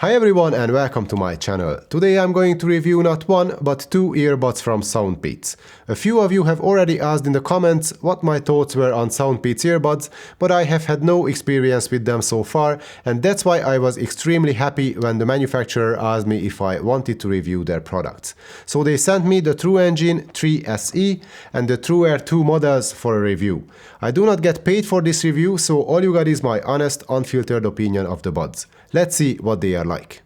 Hi everyone and welcome to my channel. Today I'm going to review not one but two earbuds from Soundpeats. A few of you have already asked in the comments what my thoughts were on Soundpeats earbuds, but I have had no experience with them so far, and that's why I was extremely happy when the manufacturer asked me if I wanted to review their products. So they sent me the Truengine 3 SE and the Trueair 2 models for a review. I do not get paid for this review, so all you got is my honest, unfiltered opinion of the buds. Let's see what they are like.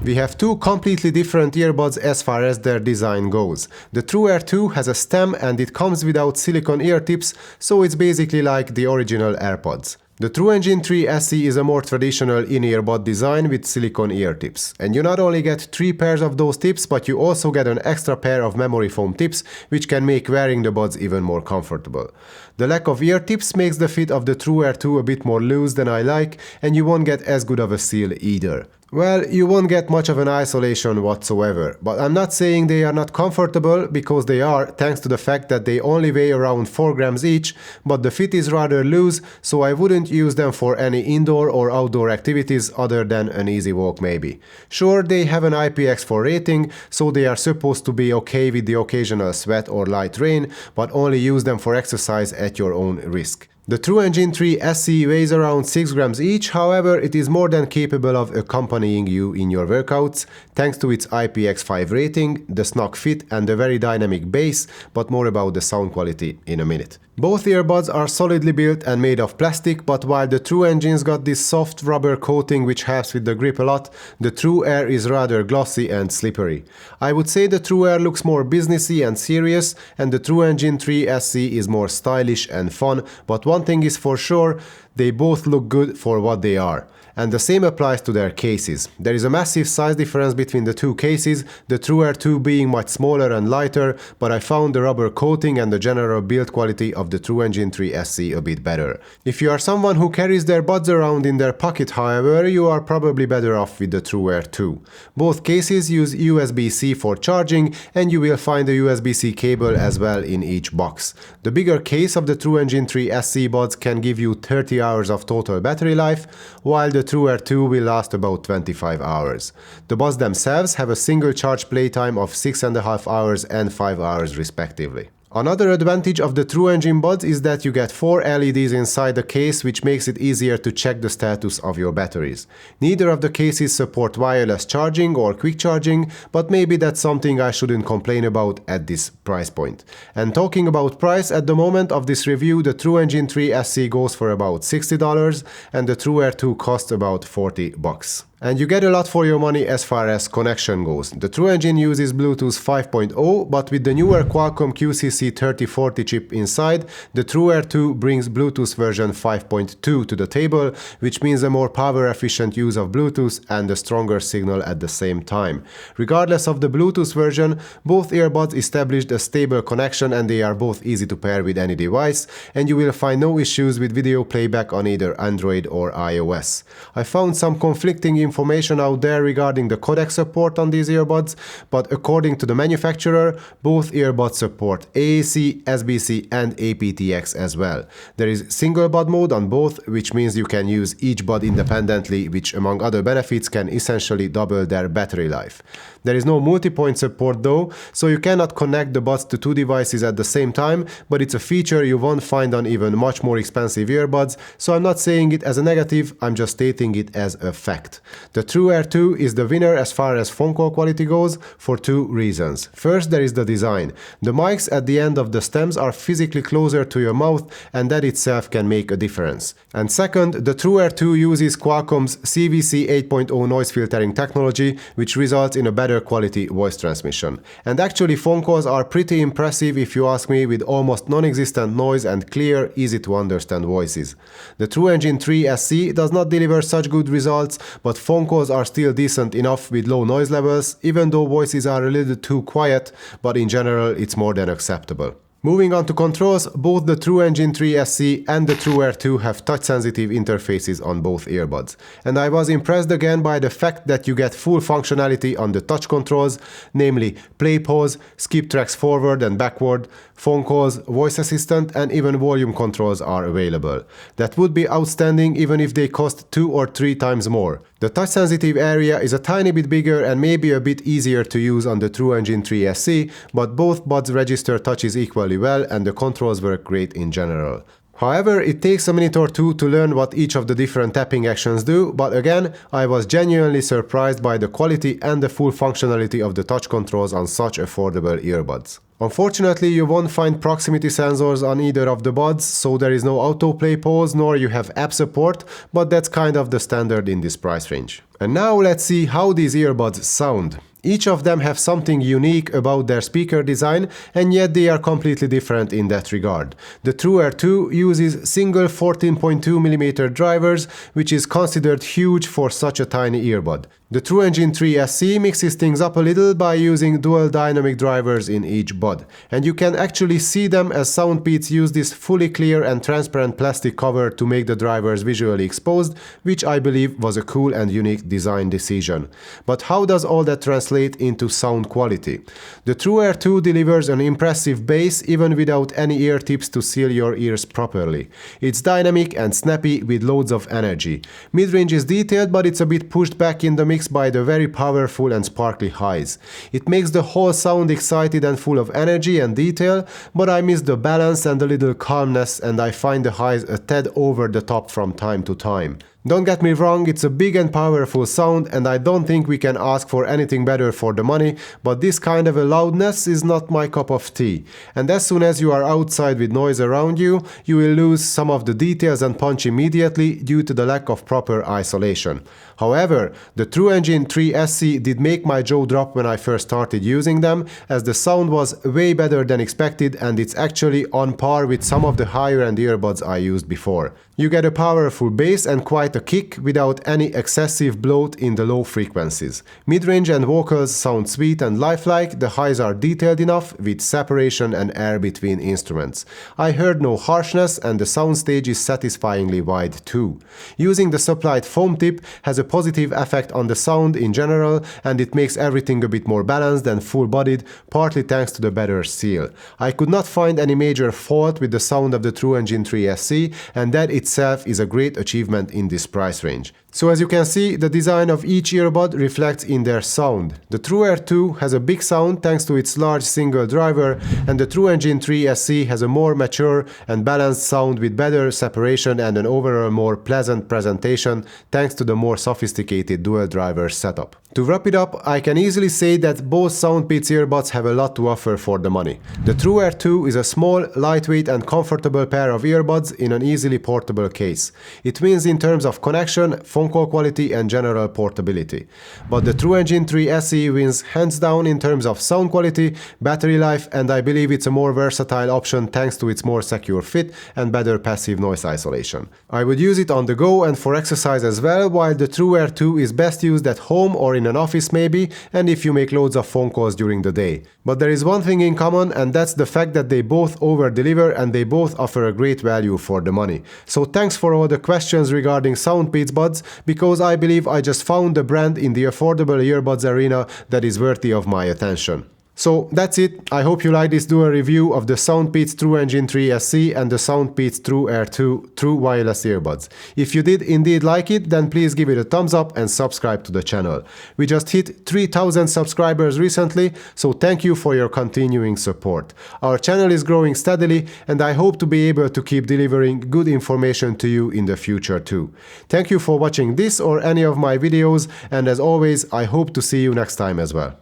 We have two completely different earbuds as far as their design goes. The Trueair 2 has a stem and it comes without silicone ear tips, so it's basically like the original AirPods. The Truengine 3 SE is a more traditional in-ear bud design with silicone ear tips. And you not only get 3 pairs of those tips, but you also get an extra pair of memory foam tips, which can make wearing the buds even more comfortable. The lack of ear tips makes the fit of the Trueair 2 a bit more loose than I like, and you won't get as good of a seal either. Well, you won't get much of an isolation whatsoever, but I'm not saying they are not comfortable, because they are, thanks to the fact that they only weigh around 4 grams each, but the fit is rather loose, so I wouldn't use them for any indoor or outdoor activities other than an easy walk maybe. Sure, they have an IPX4 rating, so they are supposed to be okay with the occasional sweat or light rain, but only use them for exercise at your own risk. The Truengine 3 SE weighs around 6 grams each, however it is more than capable of accompanying you in your workouts, thanks to its IPX5 rating, the snug fit and the very dynamic bass, but more about the sound quality in a minute. Both earbuds are solidly built and made of plastic, but while the Truengine's got this soft rubber coating which helps with the grip a lot, the Trueair is rather glossy and slippery. I would say the Trueair looks more businessy and serious, and the Truengine 3 SE is more stylish and fun, but one thing is for sure, they both look good for what they are. And the same applies to their cases. There is a massive size difference between the two cases, the Trueair 2 being much smaller and lighter, but I found the rubber coating and the general build quality of the Truengine 3 SE a bit better. If you are someone who carries their buds around in their pocket, however, you are probably better off with the Trueair 2. Both cases use USB-C for charging, and you will find a USB-C cable as well in each box. The bigger case of the Truengine 3 SE buds can give you 30 hours of total battery life, while the Trueair 2 will last about 25 hours. The buds themselves have a single charge playtime of 6.5 hours and 5 hours respectively. Another advantage of the Truengine buds is that you get 4 LEDs inside the case, which makes it easier to check the status of your batteries. Neither of the cases support wireless charging or quick charging, but maybe that's something I shouldn't complain about at this price point. And talking about price, at the moment of this review, the Truengine 3 SE goes for about $60 and the Trueair 2 costs about $40. And you get a lot for your money as far as connection goes. The Truengine uses Bluetooth 5.0, but with the newer Qualcomm QCC3040 chip inside, the Trueair 2 brings Bluetooth version 5.2 to the table, which means a more power-efficient use of Bluetooth and a stronger signal at the same time. Regardless of the Bluetooth version, both earbuds established a stable connection and they are both easy to pair with any device, and you will find no issues with video playback on either Android or iOS. I found some conflicting information out there regarding the codec support on these earbuds, but according to the manufacturer, both earbuds support AAC, SBC and aptX as well. There is single bud mode on both, which means you can use each bud independently, which among other benefits can essentially double their battery life. There is no multi-point support though, so you cannot connect the buds to 2 devices at the same time, but it's a feature you won't find on even much more expensive earbuds, so I'm not saying it as a negative, I'm just stating it as a fact. The Trueair 2 is the winner as far as phone call quality goes for 2 reasons. First, there is the design. The mics at the end of the stems are physically closer to your mouth, and that itself can make a difference. And second, the Trueair 2 uses Qualcomm's CVC 8.0 noise filtering technology, which results in a better quality voice transmission. And actually phone calls are pretty impressive if you ask me, with almost non-existent noise and clear, easy to understand voices. The Truengine 3 SE does not deliver such good results, but phone calls are still decent enough with low noise levels, even though voices are a little too quiet, but in general it's more than acceptable. Moving on to controls, both the Truengine 3 SE and the Trueair 2 have touch-sensitive interfaces on both earbuds. And I was impressed again by the fact that you get full functionality on the touch controls, namely play pause, skip tracks forward and backward, phone calls, voice assistant, and even volume controls are available. That would be outstanding even if they cost 2 or 3 times more. The touch-sensitive area is a tiny bit bigger and maybe a bit easier to use on the Truengine 3 SE, but both buds register touches equally well and the controls work great in general. However, it takes a minute or two to learn what each of the different tapping actions do, but again, I was genuinely surprised by the quality and the full functionality of the touch controls on such affordable earbuds. Unfortunately, you won't find proximity sensors on either of the buds, so there is no autoplay pause nor you have app support, but that's kind of the standard in this price range. And now let's see how these earbuds sound. Each of them have something unique about their speaker design, and yet they are completely different in that regard. The Trueair 2 uses single 14.2mm drivers, which is considered huge for such a tiny earbud. The Truengine 3 SE mixes things up a little by using dual dynamic drivers in each bud, and you can actually see them as Soundpeats use this fully clear and transparent plastic cover to make the drivers visually exposed, which I believe was a cool and unique design decision. But how does all that translate into sound quality? The Trueair 2 delivers an impressive bass even without any ear tips to seal your ears properly. It's dynamic and snappy with loads of energy. Mid-range is detailed, but it's a bit pushed back in the mix by the very powerful and sparkly highs. It makes the whole sound excited and full of energy and detail, but I miss the balance and a little calmness, and I find the highs a tad over the top from time to time. Don't get me wrong, it's a big and powerful sound, and I don't think we can ask for anything better for the money, but this kind of a loudness is not my cup of tea. And as soon as you are outside with noise around you, you will lose some of the details and punch immediately due to the lack of proper isolation. However, the Truengine 3 SE did make my jaw drop when I first started using them, as the sound was way better than expected, and it's actually on par with some of the higher end earbuds I used before. You get a powerful bass and quite a kick without any excessive bloat in the low frequencies. Mid-range and vocals sound sweet and lifelike, the highs are detailed enough with separation and air between instruments. I heard no harshness, and the soundstage is satisfyingly wide too. Using the supplied foam tip has a positive effect on the sound in general, and it makes everything a bit more balanced and full-bodied, partly thanks to the better seal. I could not find any major fault with the sound of the Truengine 3 SE, and that itself is a great achievement in this price range. So as you can see, the design of each earbud reflects in their sound. The Trueair 2 has a big sound thanks to its large single driver, and the Truengine 3 SE has a more mature and balanced sound with better separation and an overall more pleasant presentation thanks to the more sophisticated dual driver setup. To wrap it up, I can easily say that both Soundpeats earbuds have a lot to offer for the money. The Trueair 2 is a small, lightweight and comfortable pair of earbuds in an easily portable case. It wins in terms of connection, phone call quality and general portability. But the Truengine 3 SE wins hands down in terms of sound quality, battery life, and I believe it's a more versatile option thanks to its more secure fit and better passive noise isolation. I would use it on the go and for exercise as well, while the Trueair 2 is best used at home or in an office maybe, and if you make loads of phone calls during the day. But there is one thing in common, and that's the fact that they both over-deliver and they both offer a great value for the money. So thanks for all the questions regarding Soundpeats buds, because I believe I just found the brand in the affordable earbuds arena that is worthy of my attention. So that's it. I hope you like this dual review of the Soundpeats Truengine 3 SE and the Soundpeats Trueair 2 True Wireless Earbuds. If you did indeed like it, then please give it a thumbs up and subscribe to the channel. We just hit 3,000 subscribers recently, so thank you for your continuing support. Our channel is growing steadily, and I hope to be able to keep delivering good information to you in the future too. Thank you for watching this or any of my videos, and as always, I hope to see you next time as well.